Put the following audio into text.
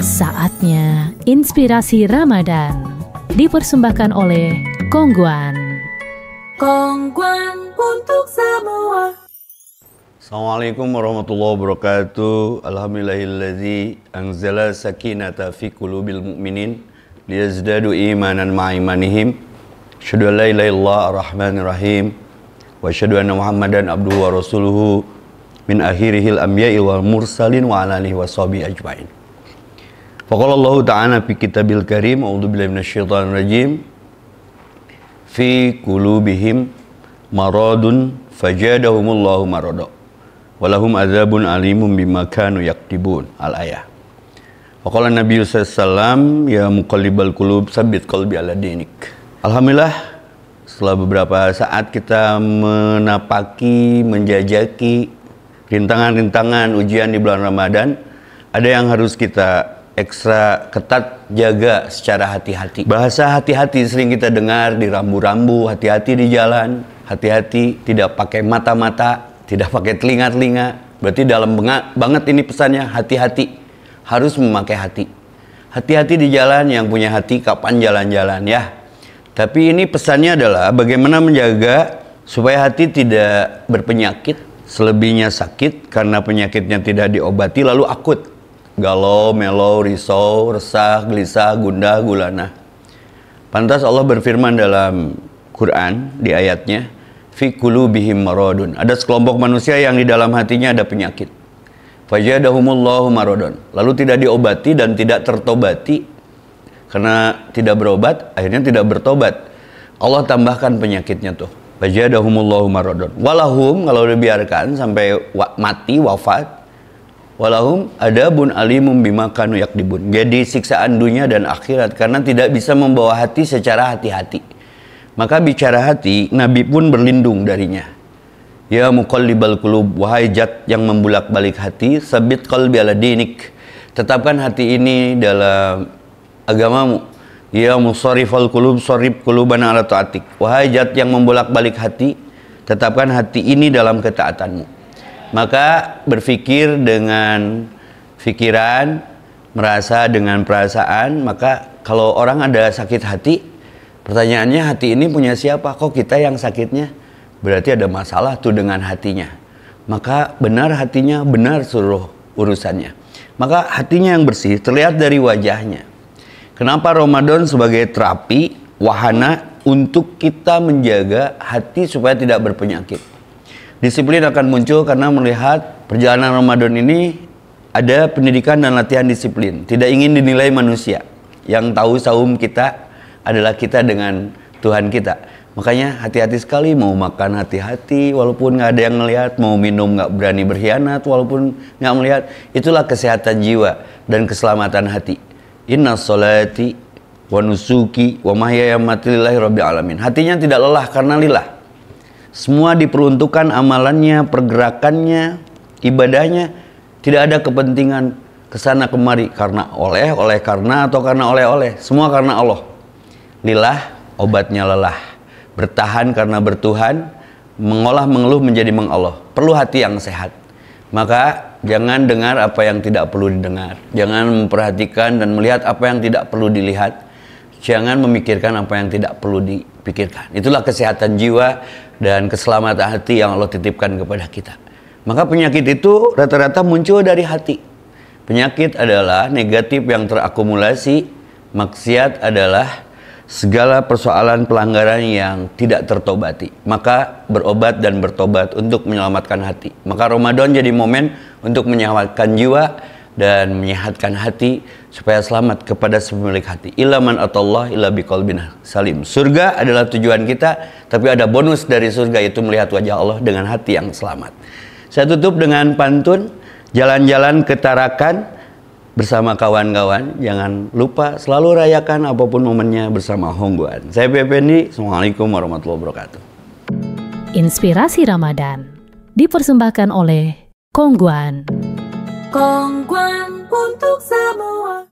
Saatnya Inspirasi Ramadan dipersembahkan oleh Kongguan. Kongguan untuk semua. Assalamualaikum warahmatullahi wabarakatuh. Alhamdulillahilladzi anzala sakinata fi qulubil mu'minin liyazdadu imanan ma'imanihim. Asyhadu an la ilaha illallah ar-rahmanir rahim. Wa asyhadu anna Muhammadan abduhu wa rasuluhu min akhirihil anbiya'i wal mursalin wa ala alihi washabihi ajmain. Faqala Allah ta'ala fi kitabil karim, a'udzu billahi minasyaitonir rajim. Fi qulubihim maradun fajadahumullahu marada walahum adzabun alimun bima kanu yaktibun. Al-ayah. Faqala Nabi sallallahu alaihi wasallam, ya muqallibal qulub tsabbit qalbi ala dinik. Alhamdulillah, setelah beberapa saat kita menapaki, menjajaki rintangan-rintangan ujian di bulan Ramadan, ada yang harus kita ekstra ketat jaga secara hati-hati. Bahasa hati-hati sering kita dengar di rambu-rambu, hati-hati di jalan, hati-hati tidak pakai mata-mata, tidak pakai telinga-telinga. Berarti dalam banget ini pesannya, hati-hati, harus memakai hati. Hati-hati di jalan, yang punya hati kapan jalan-jalan ya. Tapi ini pesannya adalah bagaimana menjaga supaya hati tidak berpenyakit, selebihnya sakit karena penyakitnya tidak diobati lalu akut. Galau, melau, risau, resah, gelisah, gundah, gulana. Pantas Allah berfirman dalam Quran di ayatnya, fi qulubihim maradun. Ada sekelompok manusia yang di dalam hatinya ada penyakit. Fajadahumullahu maradun. Lalu tidak diobati dan tidak tertobati. Karena tidak berobat, akhirnya tidak bertobat. Allah tambahkan penyakitnya tuh. Fajadahumullahu maradun. Walahum, kalau dibiarkan sampai mati, wafat, walahum adabun alimum bima kanu yakdibun. Jadi siksaan dunia dan akhirat karena tidak bisa membawa hati secara hati-hati. Maka bicara hati, Nabi pun berlindung darinya. Ya muqallibal qulub, wahai zat yang membulak-balik hati, sabit qalbi ala dinik. Tetapkan hati ini dalam agamamu. Ya musarrifal qulub, sarrif qulubana ala taatik. Wahai zat yang membolak-balik hati, tetapkan hati ini dalam ketaatanmu. Maka berpikir dengan pikiran, merasa dengan perasaan. Maka kalau orang ada sakit hati, pertanyaannya, hati ini punya siapa? Kok kita yang sakitnya? Berarti ada masalah tuh dengan hatinya. Maka benar hatinya, benar seluruh urusannya. Maka hatinya yang bersih terlihat dari wajahnya. Kenapa Ramadan sebagai terapi, wahana untuk kita menjaga hati supaya tidak berpenyakit. Disiplin akan muncul karena melihat perjalanan Ramadan ini ada pendidikan dan latihan disiplin. Tidak ingin dinilai manusia. Yang tahu saum kita adalah kita dengan Tuhan kita. Makanya hati-hati sekali, mau makan hati-hati walaupun nggak ada yang ngelihat, mau minum nggak berani berkhianat walaupun nggak melihat. Itulah kesehatan jiwa dan keselamatan hati. Inna sholati wa nusuki wa mahyaya mati lillahi rabbil alamin. Hatinya tidak lelah karena lillah. Semua diperuntukkan amalannya, pergerakannya, ibadahnya. Tidak ada kepentingan kesana kemari karena karena atau karena oleh-oleh. Semua karena Allah. Lillah, obatnya lelah. Bertahan karena bertuhan, mengolah mengeluh menjadi mengallah. Perlu hati yang sehat. Maka jangan dengar apa yang tidak perlu didengar. Jangan memperhatikan dan melihat apa yang tidak perlu dilihat. Jangan memikirkan apa yang tidak perlu dipikirkan. Itulah kesehatan jiwa dan keselamatan hati yang Allah titipkan kepada kita. Maka penyakit itu rata-rata muncul dari hati. Penyakit adalah negatif yang terakumulasi. Maksiat adalah segala persoalan pelanggaran yang tidak tertobati. Maka berobat dan bertobat untuk menyelamatkan hati. Maka Ramadan jadi momen untuk menyelamatkan jiwa dan menyehatkan hati supaya selamat kepada pemilik hati. Illa man atallah illa biqalbin salim. Surga adalah tujuan kita, tapi ada bonus dari surga, itu melihat wajah Allah dengan hati yang selamat. Saya tutup dengan pantun, jalan-jalan ke Tarakan bersama kawan-kawan. Jangan lupa selalu rayakan apapun momennya bersama Kongguan. Saya Pependi. Assalamualaikum warahmatullahi wabarakatuh. Inspirasi Ramadan dipersembahkan oleh Kongguan. Kongguan untuk semua.